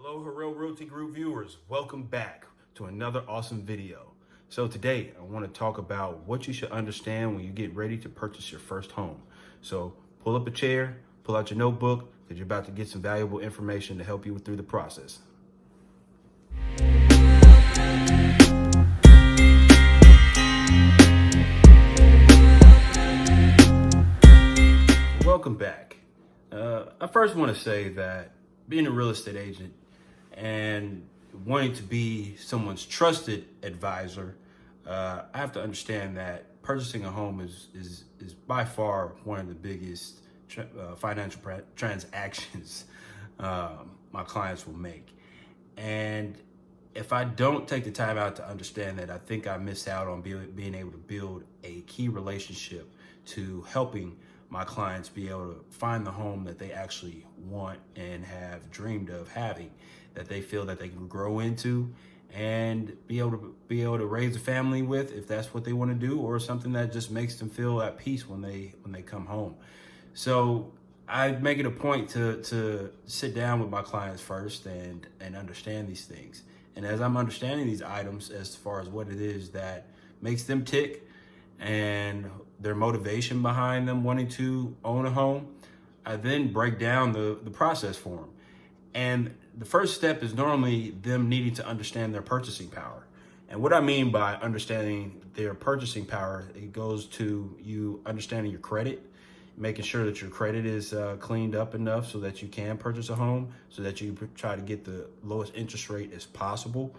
Hello, Harrell Realty Group viewers. Welcome back to another awesome video. So today I want to talk about what you should understand when you get ready to purchase your first home. So pull up a chair, pull out your notebook, because you're about to get some valuable information to help you through the process. Welcome back. I first want to say that being a real estate agent and wanting to be someone's trusted advisor, I have to understand that purchasing a home is by far one of the biggest financial transactions my clients will make. And if I don't take the time out to understand that, I think I miss out on being able to build a key relationship to helping my clients be able to find the home that they actually want and have dreamed of having, that they feel that they can grow into and be able to raise a family with, if that's what they want to do, or something that just makes them feel at peace when they come home. So I make it a point to sit down with my clients first and understand these things. And as I'm understanding these items as far as what it is that makes them tick and their motivation behind them wanting to own a home, I then break down the process for them. And the first step is normally them needing to understand their purchasing power. And what I mean by understanding their purchasing power, it goes to you understanding your credit, making sure that your credit is cleaned up enough so that you can purchase a home, so that you try to get the lowest interest rate as possible,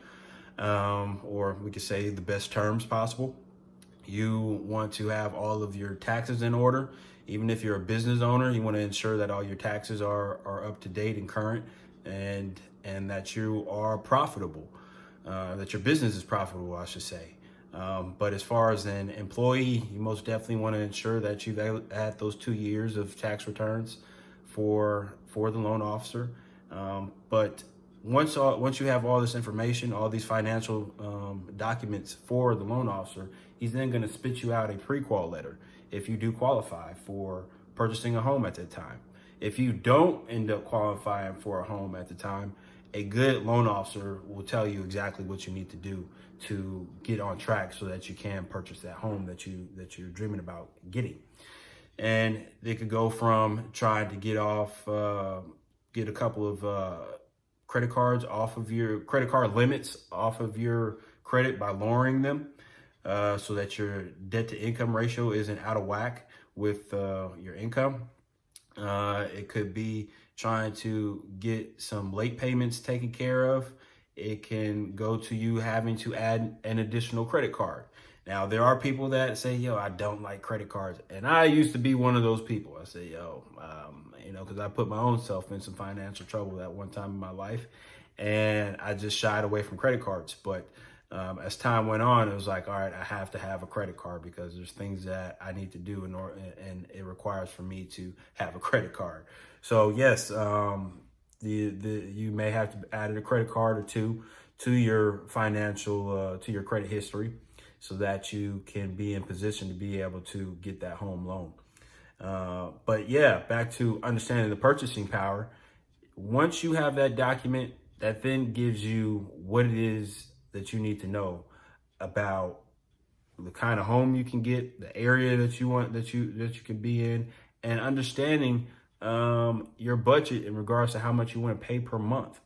or we could say the best terms possible. You want to have all of your taxes in order. Even if you're a business owner, you want to ensure that all your taxes are up to date and current, and that you are profitable, that your business is profitable, I should say. But as far as an employee, you most definitely want to ensure that you've had those 2 years of tax returns for the loan officer. But once you have all this information, all these financial documents for the loan officer, he's then going to spit you out a pre-qual letter if you do qualify for purchasing a home at that time. If you don't end up qualifying for a home at the time, a good loan officer will tell you exactly what you need to do to get on track so that you can purchase that home that you're dreaming about getting. And they could go from trying to get a couple of credit cards off of your credit card limits off of your credit by lowering them, so that your debt to income ratio isn't out of whack with your income. It could be trying to get some late payments taken care of. It can go to you having to add an additional credit card. Now, there are people that say, yo, I don't like credit cards. And I used to be one of those people. I say, yo, because I put my own self in some financial trouble at one time in my life. And I just shied away from credit cards. But as time went on, it was like, all right, I have to have a credit card because there's things that I need to do and it requires for me to have a credit card. So yes, you may have to add a credit card or two to your to your credit history, so that you can be in position to be able to get that home loan. But yeah, back to understanding the purchasing power. Once you have that document, that then gives you what it is that you need to know about the kind of home you can get, the area that you want, that you can be in, and understanding your budget in regards to how much you want to pay per month.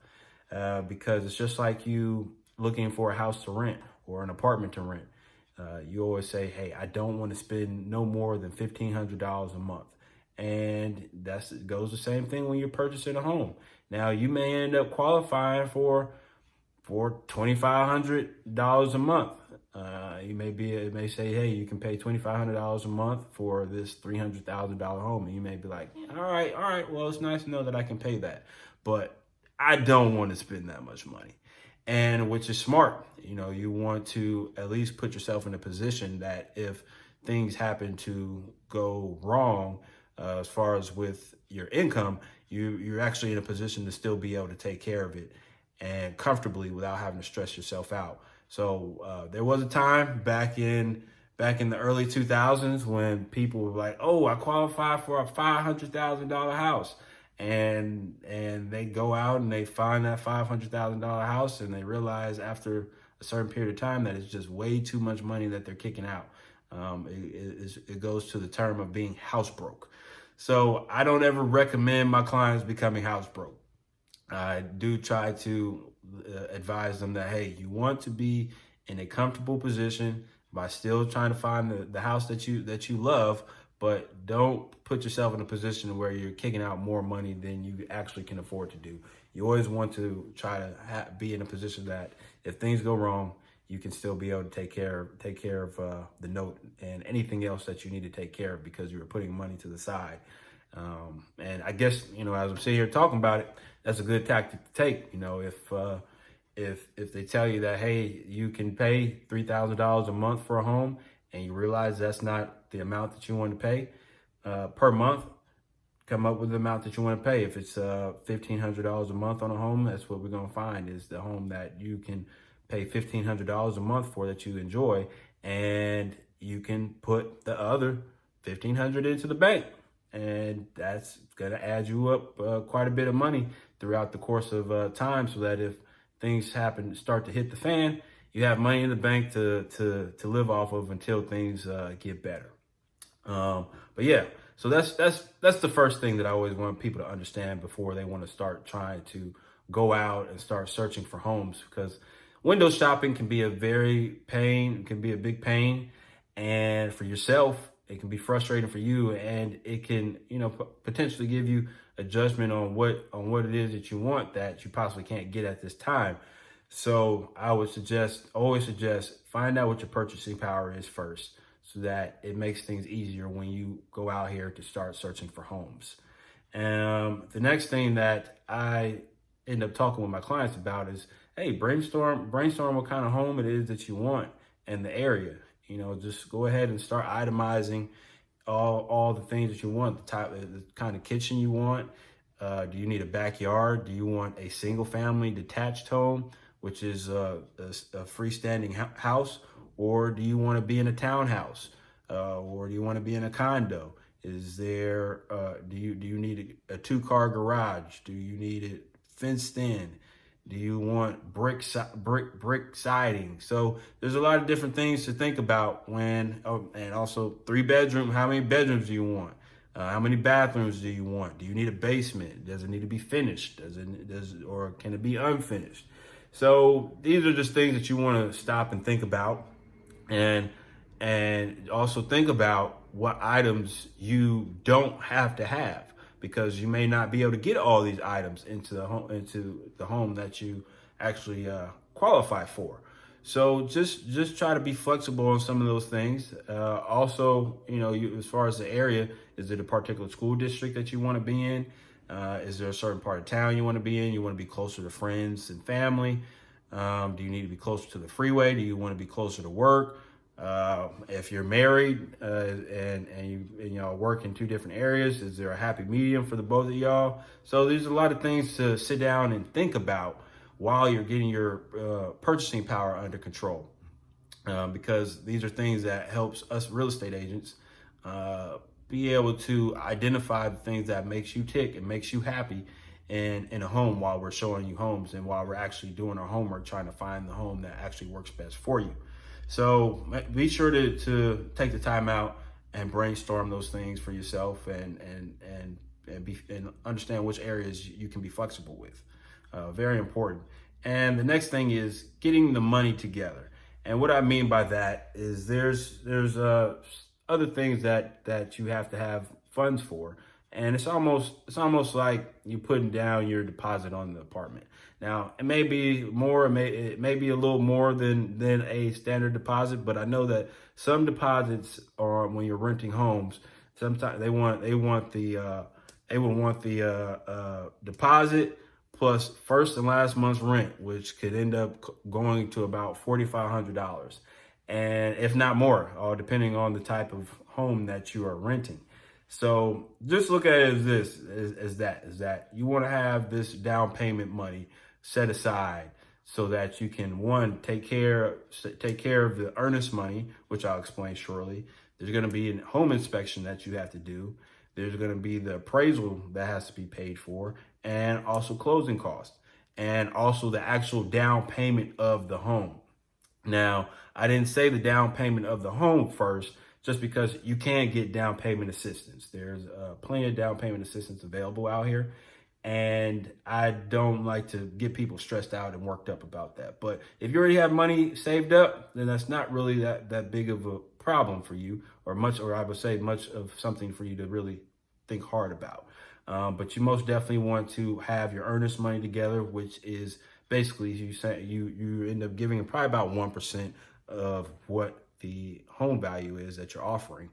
Because it's just like you looking for a house to rent or an apartment to rent. You always say, hey, I don't want to spend no more than $1,500 a month. And it goes the same thing when you're purchasing a home. Now, you may end up qualifying for $2,500 a month. It may say, hey, you can pay $2,500 a month for this $300,000 home. And you may be like, all right, well, it's nice to know that I can pay that, but I don't want to spend that much money. And which is smart. You want to at least put yourself in a position that if things happen to go wrong, as far as with your income, you're actually in a position to still be able to take care of it and comfortably without having to stress yourself out. So there was a time back in the early 2000s when people were like, oh, I qualify for a $500,000 house. and they go out and they find that $500,000 house, and they realize after a certain period of time that it's just way too much money that they're kicking out. It goes to the term of being house broke. So I don't ever recommend my clients becoming house broke. I do try to advise them that, hey, you want to be in a comfortable position by still trying to find the house that you love, but don't put yourself in a position where you're kicking out more money than you actually can afford to do. You always want to try to be in a position that if things go wrong, you can still be able to take care of the note and anything else that you need to take care of because you were putting money to the side. And I guess, as I'm sitting here talking about it, that's a good tactic to take. If they tell you that, hey, you can pay $3,000 a month for a home, and you realize that's not the amount that you want to pay per month, come up with the amount that you want to pay. If it's $1,500 a month on a home, that's what we're going to find is the home that you can pay $1,500 a month for that you enjoy, and you can put the other $1,500 into the bank. And that's going to add you up quite a bit of money throughout the course of time, so that if things start to hit the fan, you have money in the bank to live off of until things get better. But yeah, so that's the first thing that I always want people to understand before they want to start trying to go out and start searching for homes, because window shopping can be a big pain, and for yourself, it can be frustrating for you, and it can, potentially give you a judgment on what it is that you want that you possibly can't get at this time. So I would always suggest, find out what your purchasing power is first, so that it makes things easier when you go out here to start searching for homes. The next thing that I end up talking with my clients about is, hey, brainstorm what kind of home it is that you want in the area. Just go ahead and start itemizing all the things that you want, the kind of kitchen you want. Do you need a backyard? Do you want a single family detached home, which is a freestanding house? Or do you want to be in a townhouse? Or do you want to be in a condo? Is there, do you need a 2-car garage? Do you need it fenced in? Do you want brick siding? So there's a lot of different things to think about and also 3-bedroom. How many bedrooms do you want? How many bathrooms do you want? Do you need a basement? Does it need to be finished? Or can it be unfinished? So these are just things that you want to stop and think about, and also think about what items you don't have to have, because you may not be able to get all these items into the home that you actually qualify for. So just try to be flexible on some of those things. Also, as far as the area, is it a particular school district that you want to be in? Is there a certain part of town you want to be in? You want to be closer to friends and family? Do you need to be closer to the freeway? Do you want to be closer to work? If you're married and you work in 2 different areas, is there a happy medium for the both of y'all? So there's a lot of things to sit down and think about while you're getting your purchasing power under control, because these are things that helps us real estate agents be able to identify the things that makes you tick and makes you happy in a home, while we're showing you homes and while we're actually doing our homework, trying to find the home that actually works best for you. So be sure to take the time out and brainstorm those things for yourself, and understand which areas you can be flexible with. Very important. And the next thing is getting the money together. And what I mean by that is there's other things that you have to have funds for. And it's almost like you putting down your deposit on the apartment. Now, it may be more, it may be a little more than a standard deposit, but I know that some deposits are, when you're renting homes, sometimes they want the deposit plus first and last month's rent, which could end up going to about $4,500, and if not more, all depending on the type of home that you are renting. So just look at it as that you want to have this down payment money set aside, so that you can, one, take care of the earnest money, which I'll explain shortly. There's going to be a home inspection that you have to do. There's going to be the appraisal that has to be paid for, and also closing costs, and also the actual down payment of the home. Now, I didn't say the down payment of the home first, just because you can get down payment assistance. There's plenty of down payment assistance available out here. And I don't like to get people stressed out and worked up about that. But if you already have money saved up, then that's not really that big of a problem for you, or I would say much of something for you to really think hard about. But you most definitely want to have your earnest money together, which is basically you end up giving probably about 1% of what the home value is that you're offering.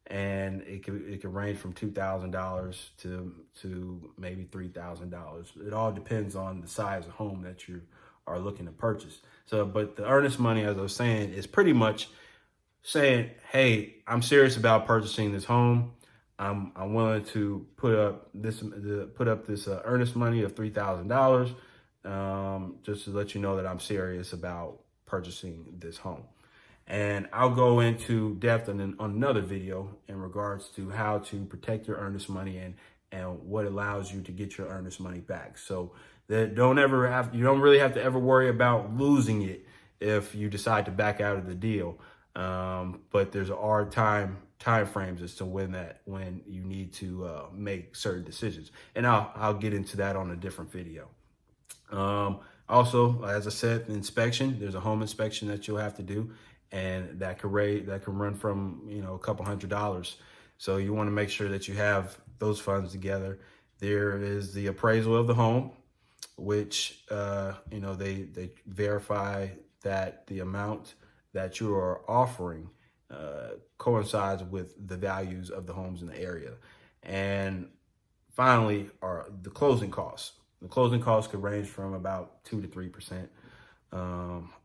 And it can range from $2,000 to maybe $3,000. It all depends on the size of home that you are looking to purchase. So, but the earnest money, as I was saying, is pretty much saying, hey, I'm serious about purchasing this home. I'm willing to put up this earnest money of $3,000, just to let you know that I'm serious about purchasing this home. And I'll go into depth on another video in regards to how to protect your earnest money and what allows you to get your earnest money back. So that you don't really have to ever worry about losing it if you decide to back out of the deal. But there's time frames as to when you need to make certain decisions. And I'll get into that on a different video. Also, as I said, the inspection, there's a home inspection that you'll have to do, and that can run from, a couple $100s. So you want to make sure that you have those funds together. There is the appraisal of the home, which, they verify that the amount that you are offering coincides with the values of the homes in the area. And finally are the closing costs. The closing costs could range from about 2 to 3%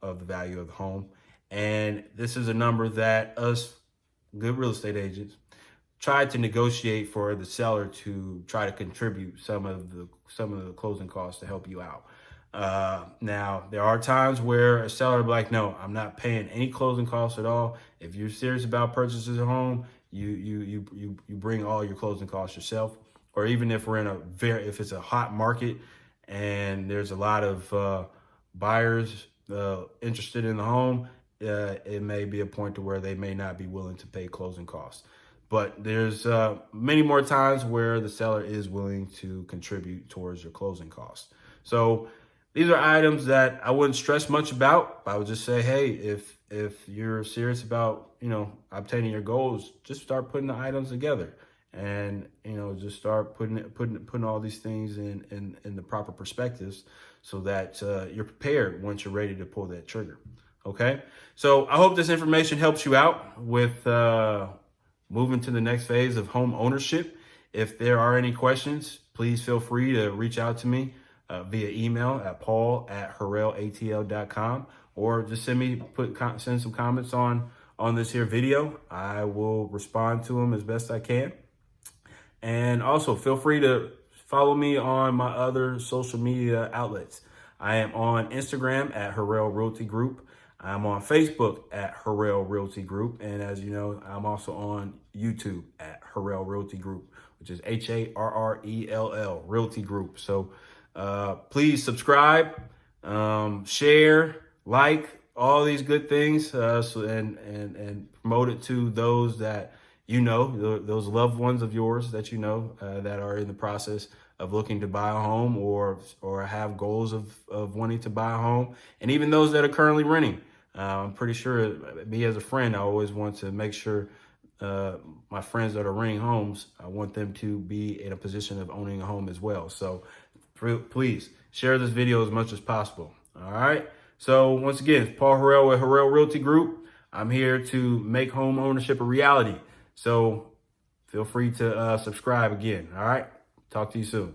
of the value of the home. And this is a number that us good real estate agents try to negotiate for the seller to try to contribute some of the closing costs to help you out. Now, there are times where a seller will be like, no, I'm not paying any closing costs at all. If you're serious about purchasing a home, you bring all your closing costs yourself. Or even if we're if it's a hot market and there's a lot of buyers interested in the home, it may be a point to where they may not be willing to pay closing costs. But there's many more times where the seller is willing to contribute towards your closing costs. So these are items that I wouldn't stress much about. I would just say, hey, if you're serious about, obtaining your goals, just start putting the items together. And, just start putting all these things in the proper perspectives so that you're prepared once you're ready to pull that trigger. Okay. So I hope this information helps you out with moving to the next phase of home ownership. If there are any questions, please feel free to reach out to me via email at paul@harrelatl.com, or just send some comments on this here video. I will respond to them as best I can. And also feel free to follow me on my other social media outlets. I am on Instagram at Harrell Realty Group. I'm on Facebook at Harrell Realty Group. And as you know, I'm also on YouTube at Harrell Realty Group, which is HARRELL Realty Group. So please subscribe, share, like, all these good things, and promote it to those that those loved ones of yours that that are in the process of looking to buy a home or have goals of wanting to buy a home, and even those that are currently renting. I'm pretty sure, me as a friend, I always want to make sure my friends that are renting homes, I want them to be in a position of owning a home as well. So please share this video as much as possible. All right. So once again, it's Paul Harrell with Harrell Realty Group. I'm here to make home ownership a reality. So feel free to subscribe again. All right. Talk to you soon.